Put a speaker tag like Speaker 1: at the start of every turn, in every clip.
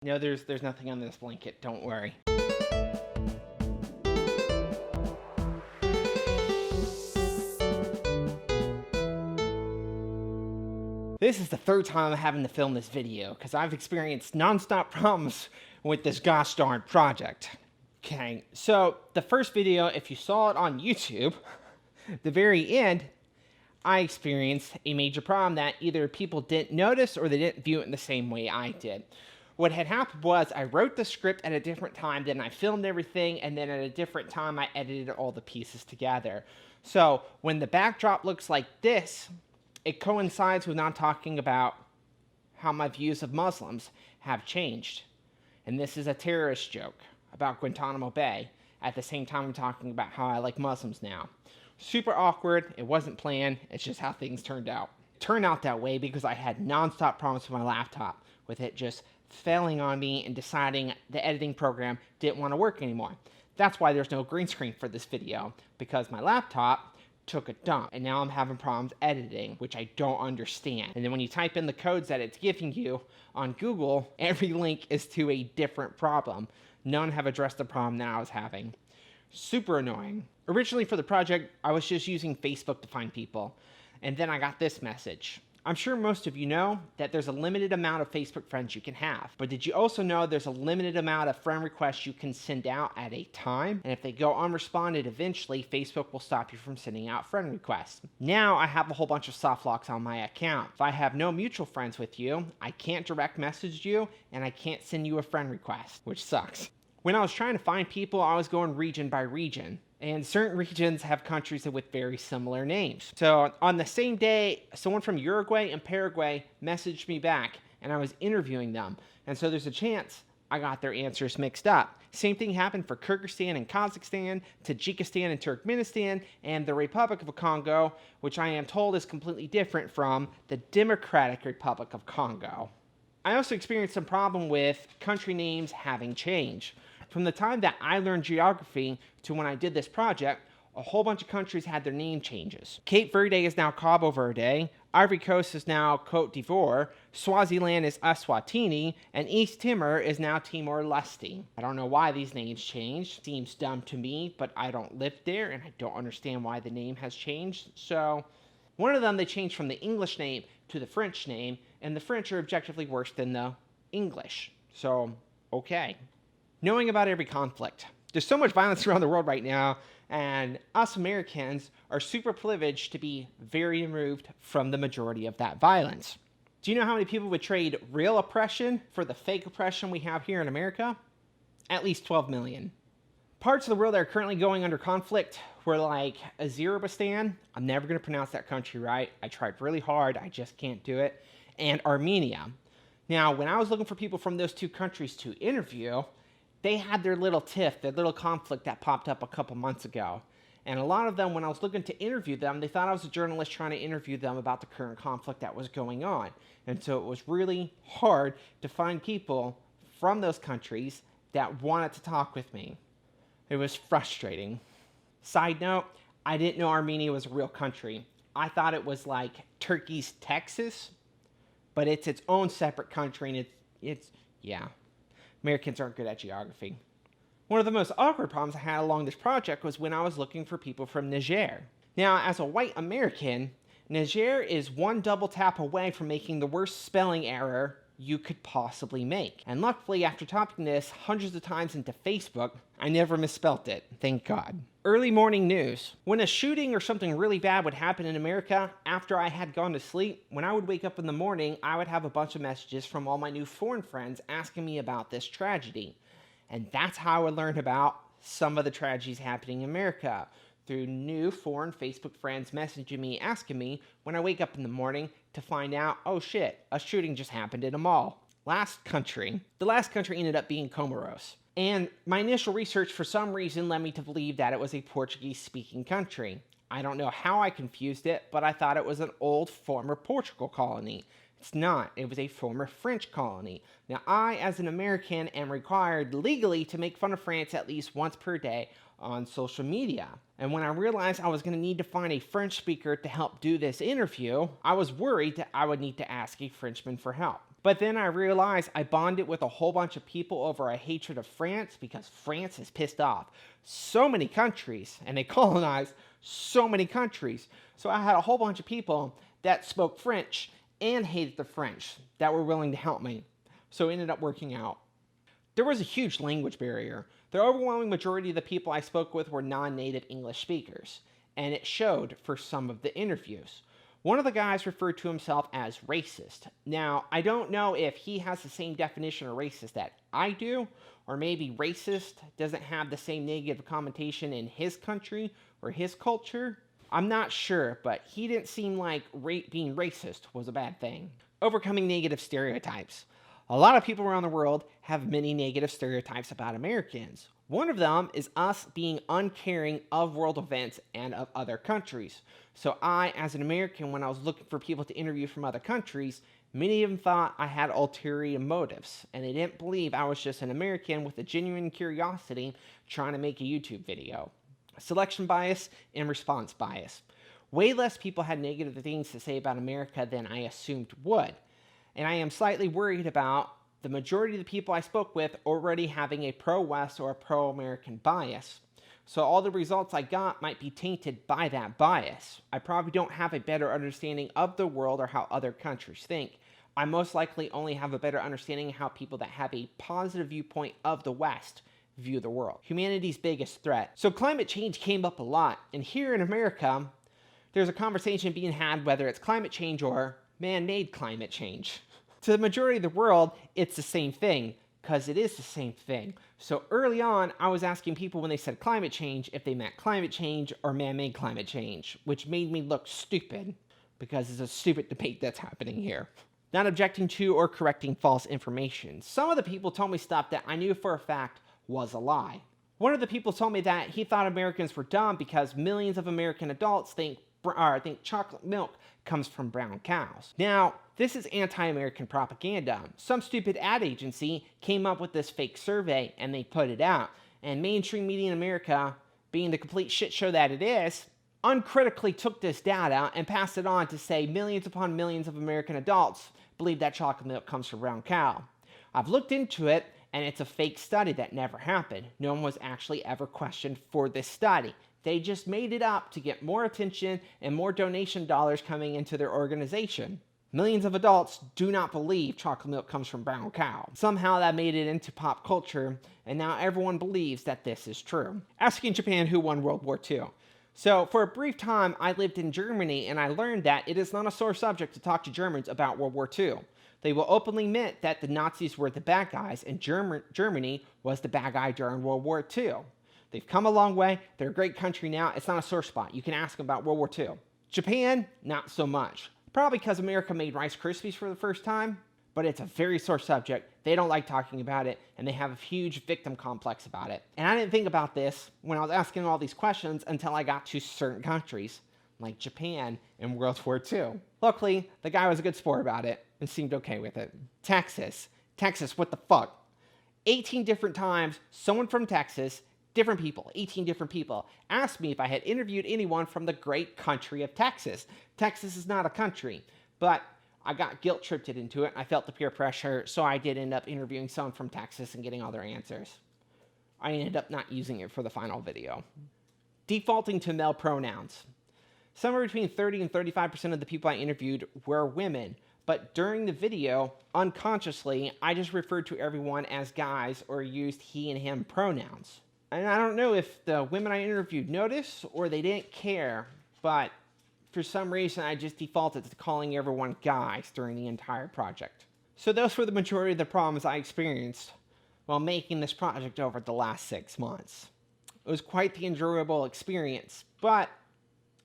Speaker 1: No, there's nothing on this blanket, don't worry. This is the third time I'm having to film this video, because I've experienced non-stop problems with this gosh darn project. Okay, so the first video, if you saw it on YouTube, the very end, I experienced a major problem that either people didn't notice or they didn't view it in the same way I did. What had happened was I wrote the script at a different time, then I filmed everything, and then at a different time I edited all the pieces together. So when the backdrop looks like this, it coincides with not talking about how my views of Muslims have changed. And this is a terrorist joke about Guantanamo Bay. At the same time, I'm talking about how I like Muslims now. Super awkward. It wasn't planned. It's just how things turned out. It turned out that way because I had nonstop problems with my laptop, with it just failing on me and deciding the editing program didn't want to work anymore. That's why there's no green screen for this video, because my laptop took a dump and now I'm having problems editing, which I don't understand. And then when you type in the codes that it's giving you on Google, every link is to a different problem. None have addressed the problem that I was having. Super annoying. Originally for the project, I was just using Facebook to find people, and then I got this message. I'm sure most of you know that there's a limited amount of Facebook friends you can have, but did you also know there's a limited amount of friend requests you can send out at a time? And if they go unresponded, eventually Facebook will stop you from sending out friend requests. Now I have a whole bunch of soft locks on my account. If I have no mutual friends with you, I can't direct message you, and I can't send you a friend request, which sucks. When I was trying to find people, I was going region by region. And certain regions have countries with very similar names. So on the same day, someone from Uruguay and Paraguay messaged me back, and I was interviewing them. And so there's a chance I got their answers mixed up. Same thing happened for Kyrgyzstan and Kazakhstan, Tajikistan and Turkmenistan, and the Republic of Congo, which I am told is completely different from the Democratic Republic of Congo. I also experienced some problem with country names having changed. From the time that I learned geography to when I did this project, a whole bunch of countries had their name changes. Cape Verde is now Cabo Verde, Ivory Coast is now Cote d'Ivoire, Swaziland is Eswatini, and East Timor is now Timor-Leste. I don't know why these names changed. Seems dumb to me, but I don't live there and I don't understand why the name has changed. So one of them, they changed from the English name to the French name, and the French are objectively worse than the English. So, okay. Knowing about every conflict. There's so much violence around the world right now, and us Americans are super privileged to be very removed from the majority of that violence. Do you know how many people would trade real oppression for the fake oppression we have here in America? At least 12 million. Parts of the world that are currently going under conflict were like Azerbaijan. I'm never going to pronounce that country right. I tried really hard. I just can't do it. And Armenia. Now, when I was looking for people from those two countries to interview, they had their little tiff, their little conflict that popped up a couple months ago. And a lot of them, when I was looking to interview them, they thought I was a journalist trying to interview them about the current conflict that was going on. And so it was really hard to find people from those countries that wanted to talk with me. It was frustrating. Side note, I didn't know Armenia was a real country. I thought it was like Turkey's Texas, but it's its own separate country, and it's yeah. Americans aren't good at geography. One of the most awkward problems I had along this project was when I was looking for people from Niger. Now, as a white American, Niger is one double tap away from making the worst spelling error you could possibly make. And luckily, after typing this hundreds of times into Facebook, I never misspelt it, thank God. Early morning news. When a shooting or something really bad would happen in America, after I had gone to sleep, when I would wake up in the morning, I would have a bunch of messages from all my new foreign friends asking me about this tragedy. And that's how I learned about some of the tragedies happening in America, through new foreign Facebook friends messaging me, asking me when I wake up in the morning to find out, oh shit, a shooting just happened in a mall. The last country ended up being Comoros. And my initial research for some reason led me to believe that it was a Portuguese-speaking country. I don't know how I confused it, but I thought it was an old former Portugal colony. It's not. It was a former French colony. Now, I, as an American, am required legally to make fun of France at least once per day on social media. And when I realized I was going to need to find a French speaker to help do this interview, I was worried that I would need to ask a Frenchman for help. But then I realized I bonded with a whole bunch of people over a hatred of France because France has pissed off so many countries and they colonized so many countries. So I had a whole bunch of people that spoke French and hated the French that were willing to help me. So it ended up working out. There was a huge language barrier. The overwhelming majority of the people I spoke with were non-native English speakers, and it showed for some of the interviews. One of the guys referred to himself as racist. Now, I don't know if he has the same definition of racist that I do, or maybe racist doesn't have the same negative connotation in his country or his culture. I'm not sure, but he didn't seem like being racist was a bad thing. Overcoming negative stereotypes. A lot of people around the world have many negative stereotypes about Americans. One of them is us being uncaring of world events and of other countries. So I, as an American, when I was looking for people to interview from other countries, many of them thought I had ulterior motives, and they didn't believe I was just an American with a genuine curiosity trying to make a YouTube video. Selection bias and response bias. Way less people had negative things to say about America than I assumed would. And I am slightly worried about the majority of the people I spoke with already having a pro-West or a pro-American bias. So all the results I got might be tainted by that bias. I probably don't have a better understanding of the world or how other countries think. I most likely only have a better understanding of how people that have a positive viewpoint of the West view the world. Humanity's biggest threat. So climate change came up a lot. And here in America, there's a conversation being had whether it's climate change or man-made climate change. To the majority of the world, it's the same thing, because it is the same thing. So early on, I was asking people when they said climate change if they meant climate change or man-made climate change, which made me look stupid, because it's a stupid debate that's happening here. Not objecting to or correcting false information. Some of the people told me stuff that I knew for a fact was a lie. One of the people told me that he thought Americans were dumb because millions of American adults think chocolate milk comes from brown cows. Now, this is anti-American propaganda. Some stupid ad agency came up with this fake survey and they put it out. And mainstream media in America, being the complete shit show that it is, uncritically took this data and passed it on to say millions upon millions of American adults believe that chocolate milk comes from brown cow. I've looked into it and it's a fake study that never happened. No one was actually ever questioned for this study. They just made it up to get more attention and more donation dollars coming into their organization. Millions of adults do not believe chocolate milk comes from brown cow. Somehow that made it into pop culture, and now everyone believes that this is true. Asking Japan who won World War II. So, for a brief time, I lived in Germany, and I learned that it is not a sore subject to talk to Germans about World War II. They will openly admit that the Nazis were the bad guys, and Germany was the bad guy during World War II. They've come a long way. They're a great country now. It's not a sore spot. You can ask them about World War II. Japan, not so much. Probably because America made Rice Krispies for the first time, but it's a very sore subject. They don't like talking about it, and they have a huge victim complex about it. And I didn't think about this when I was asking all these questions until I got to certain countries, like Japan and World War II. Luckily, the guy was a good sport about it and seemed okay with it. Texas, what the fuck? 18 different times, someone from Texas, different people, 18 different people, asked me if I had interviewed anyone from the great country of Texas. Texas is not a country, but I got guilt-tripped into it. I felt the peer pressure, so I did end up interviewing someone from Texas and getting all their answers. I ended up not using it for the final video. Defaulting to male pronouns. Somewhere between 30 and 35% of the people I interviewed were women, but during the video, unconsciously, I just referred to everyone as guys or used he and him pronouns. And I don't know if the women I interviewed noticed or they didn't care, but for some reason I just defaulted to calling everyone guys during the entire project. So those were the majority of the problems I experienced while making this project over the last 6 months. It was quite the enjoyable experience, but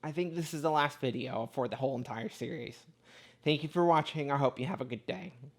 Speaker 1: I think this is the last video for the whole entire series. Thank you for watching. I hope you have a good day.